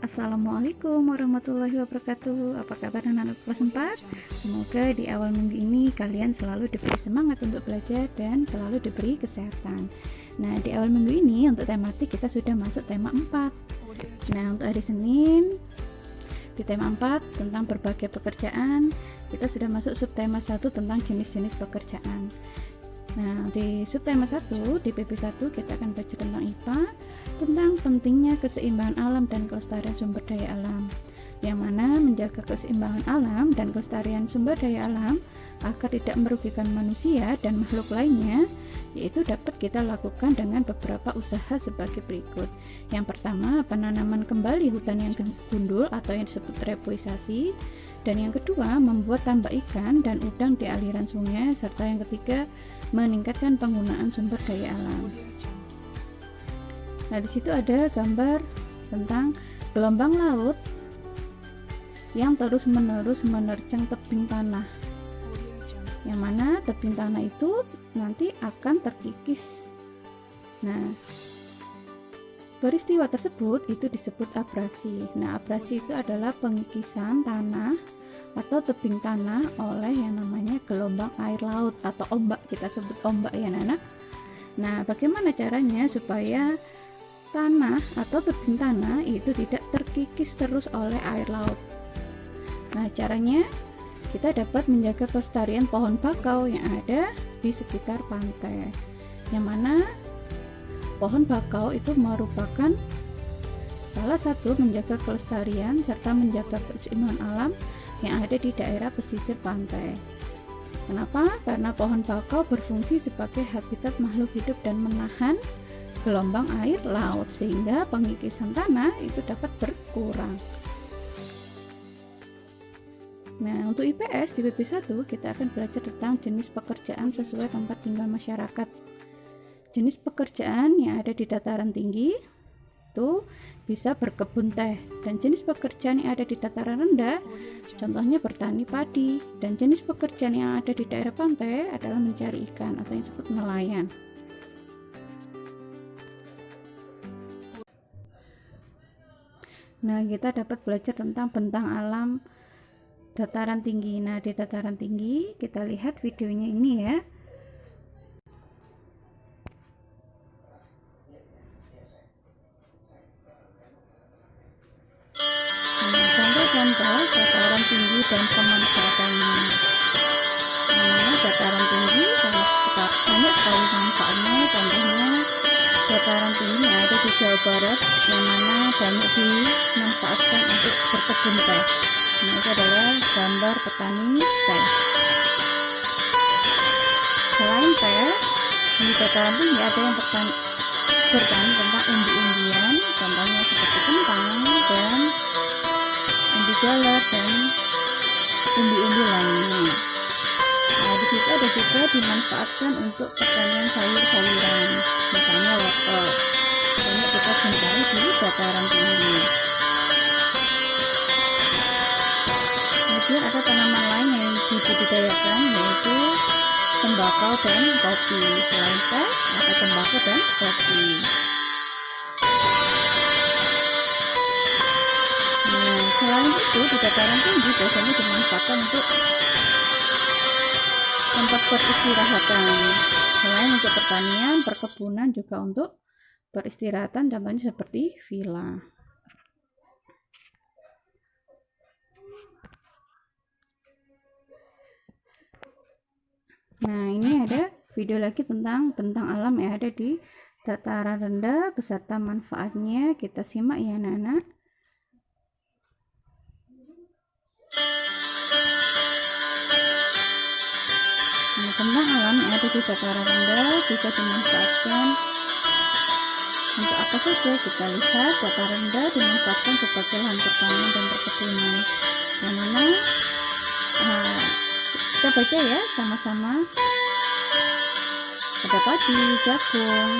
Assalamualaikum warahmatullahi wabarakatuh. Apa kabar anak-anak kelas 4? Semoga di awal minggu ini kalian selalu diberi semangat untuk belajar dan selalu diberi kesehatan. Nah, di awal minggu ini untuk tematik kita sudah masuk tema 4. Nah, untuk hari Senin di tema 4 tentang berbagai pekerjaan, kita sudah masuk subtema 1 tentang jenis-jenis pekerjaan. Nah, di subtema 1, di PP1 kita akan belajar tentang IPA, tentang pentingnya keseimbangan alam dan kelestarian sumber daya alam, yang mana menjaga keseimbangan alam dan kelestarian sumber daya alam agar tidak merugikan manusia dan makhluk lainnya, yaitu dapat kita lakukan dengan beberapa usaha sebagai berikut. Yang pertama, penanaman kembali hutan yang gundul atau yang disebut reboisasi, dan yang kedua, membuat tambak ikan dan udang di aliran sungai, serta yang ketiga, meningkatkan penggunaan sumber daya alam. Nah, di situ ada gambar tentang gelombang laut yang terus-menerus menerjang tebing tanah, yang mana tebing tanah itu nanti akan terkikis. Nah, peristiwa tersebut itu disebut abrasi. Nah, abrasi itu adalah pengikisan tanah atau tebing tanah oleh yang namanya gelombang air laut atau ombak, kita sebut ombak ya anak. Nah, bagaimana caranya supaya tanah atau tebing tanah itu tidak terkikis terus oleh air laut? Nah, caranya kita dapat menjaga kelestarian pohon bakau yang ada di sekitar pantai, yang mana pohon bakau itu merupakan salah satu menjaga kelestarian serta menjaga keseimbangan alam yang ada di daerah pesisir pantai. Kenapa? Karena pohon bakau berfungsi sebagai habitat makhluk hidup dan menahan gelombang air laut, sehingga pengikisan tanah itu dapat berkurang. Nah, untuk IPS di PP1 kita akan belajar tentang jenis pekerjaan sesuai tempat tinggal masyarakat. Jenis pekerjaan yang ada di dataran tinggi itu bisa berkebun teh, dan jenis pekerjaan yang ada di dataran rendah contohnya bertani padi, dan jenis pekerjaan yang ada di daerah pantai adalah mencari ikan atau yang disebut nelayan. Nah, kita dapat belajar tentang bentang alam dataran tinggi. Nah, di dataran tinggi kita lihat videonya ini ya. Contoh dataran tinggi dan pemanfaatannya. Namanya dataran tinggi banyak sekali manfaatnya. Contohnya dataran tinggi yang ada di Jawa Barat, yang mana banyak dimanfaatkan untuk berkebun teh. Nah, itu adalah gambar petani teh. Selain teh, di dataran tinggi ada yang bertani tentang umbi-umbian, contohnya seperti kentang dan umbi galar dan umbi-umbi lainnya. Nah, di situ ada juga dimanfaatkan untuk pertanian sayur-sayuran, misalnya wortel. Banyak kita jumpai di dataran tinggi. Kemudian ada tanaman lain yang dibudidayakan, yaitu tembakau dan kopi. Selain teh, ada tembakau dan kopi. Nah, selain itu di dataran tinggi biasanya dimanfaatkan untuk tempat peristirahatan. Selain untuk pertanian, perkebunan juga untuk peristirahatan, contohnya seperti villa. Nah, ini ada video lagi tentang bentang alam yang ada di dataran rendah beserta manfaatnya. Kita simak ya anak-anak. Nah, bentang alam yang ada di dataran rendah bisa dimanfaatkan untuk apa saja. Kita lihat dataran rendah dimanfaatkan sebagai lahan pertanian dan perkebunan, yang mana kita baca ya sama-sama. Ada padi, jagung,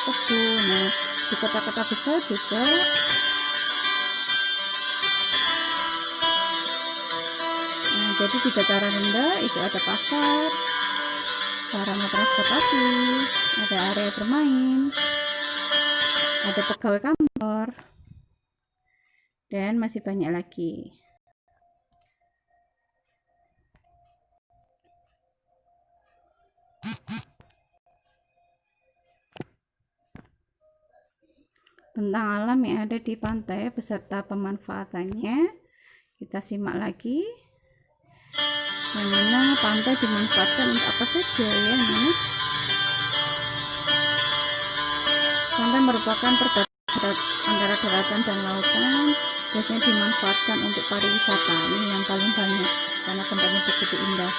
tebu. Nah, di kota-kota besar juga jadi di dataran rendah itu ada pasar, sarana transportasi, ada area bermain, ada pegawai kantor. dan masih banyak lagi. Tentang alam yang ada di pantai beserta pemanfaatannya kita simak lagi, yang mana pantai dimanfaatkan untuk apa saja ya. Pantai merupakan perbatasan antara daratan dan lautan, biasanya dimanfaatkan untuk pariwisata. Ini yang paling banyak karena tempatnya begitu indah.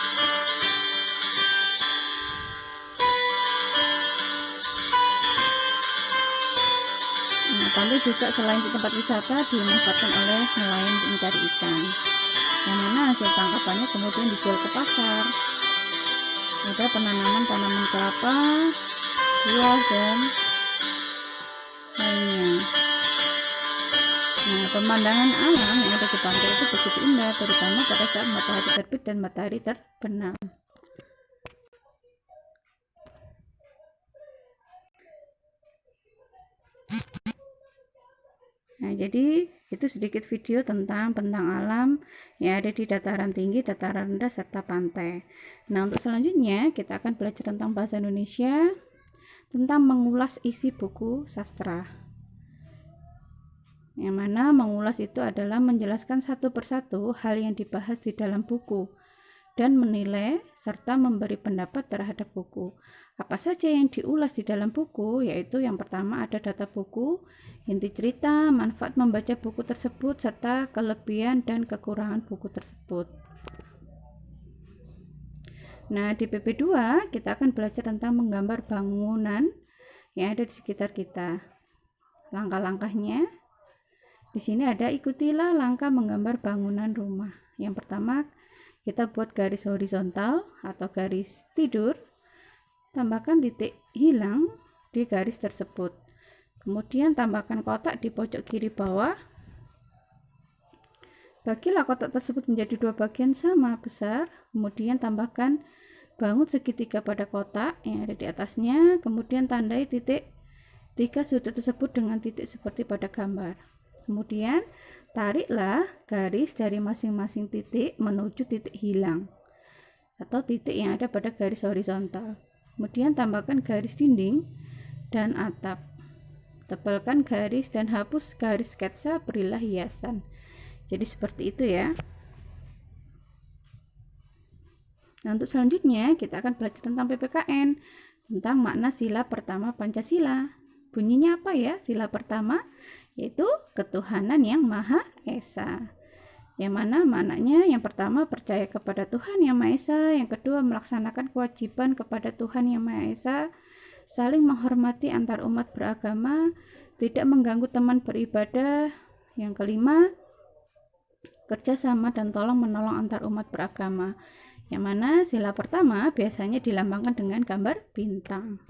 Nah, pantai juga selain di tempat wisata dimanfaatkan oleh nelayan untuk mencari ikan, yang mana hasil tangkapannya kemudian dijual ke pasar. Ada penanaman tanaman kelapa, buah, dan lainnya. Nah, pemandangan alam yang ada di pantai itu begitu indah, terutama pada saat matahari terbit dan matahari terbenam. Nah, jadi itu sedikit video tentang alam yang ada di dataran tinggi, dataran rendah, serta pantai. Nah, untuk selanjutnya kita akan belajar tentang bahasa Indonesia, tentang mengulas isi buku sastra. Yang mana mengulas itu adalah menjelaskan satu persatu hal yang dibahas di dalam buku dan menilai serta memberi pendapat terhadap buku. Apa saja yang diulas di dalam buku, yaitu yang pertama ada data buku, inti cerita, manfaat membaca buku tersebut, serta kelebihan dan kekurangan buku tersebut. Nah, di PP2 kita akan belajar tentang menggambar bangunan yang ada di sekitar kita. Langkah-langkahnya di sini ada, ikutilah langkah menggambar bangunan rumah. Yang pertama, kita buat garis horizontal atau garis tidur, tambahkan titik hilang di garis tersebut. Kemudian tambahkan kotak di pojok kiri bawah. Bagilah kotak tersebut menjadi dua bagian sama besar. Kemudian tambahkan bangun segitiga pada kotak yang ada di atasnya. Kemudian tandai titik tiga sudut tersebut dengan titik seperti pada gambar. Kemudian tariklah garis dari masing-masing titik menuju titik hilang atau titik yang ada pada garis horizontal. Kemudian tambahkan garis dinding dan atap. Tebalkan garis dan hapus garis sketsa, berilah hiasan. Jadi seperti itu ya. Nah, untuk selanjutnya kita akan belajar tentang PPKN, tentang makna sila pertama Pancasila. Bunyinya apa ya sila pertama? Yaitu ketuhanan yang Maha Esa. Yang mana maknanya yang pertama percaya kepada Tuhan yang Maha Esa, yang kedua melaksanakan kewajiban kepada Tuhan yang Maha Esa, saling menghormati antar umat beragama, tidak mengganggu teman beribadah, yang kelima kerjasama dan tolong menolong antar umat beragama. Yang mana sila pertama biasanya dilambangkan dengan gambar bintang.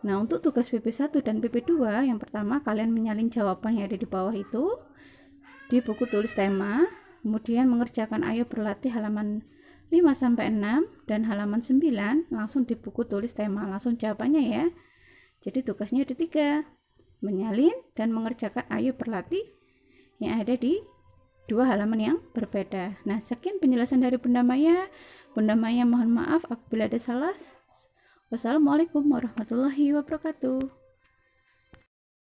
Nah, untuk tugas PP1 dan PP2, yang pertama kalian menyalin jawaban yang ada di bawah itu di buku tulis tema, kemudian mengerjakan ayo berlatih halaman 5-6 dan halaman 9 langsung di buku tulis tema, langsung jawabannya ya. Jadi tugasnya ada 3, menyalin dan mengerjakan ayo berlatih yang ada di 2 halaman yang berbeda. Nah, sekian penjelasan dari Bunda Maya. Bunda Maya mohon maaf apabila ada salah. Wassalamualaikum warahmatullahi wabarakatuh.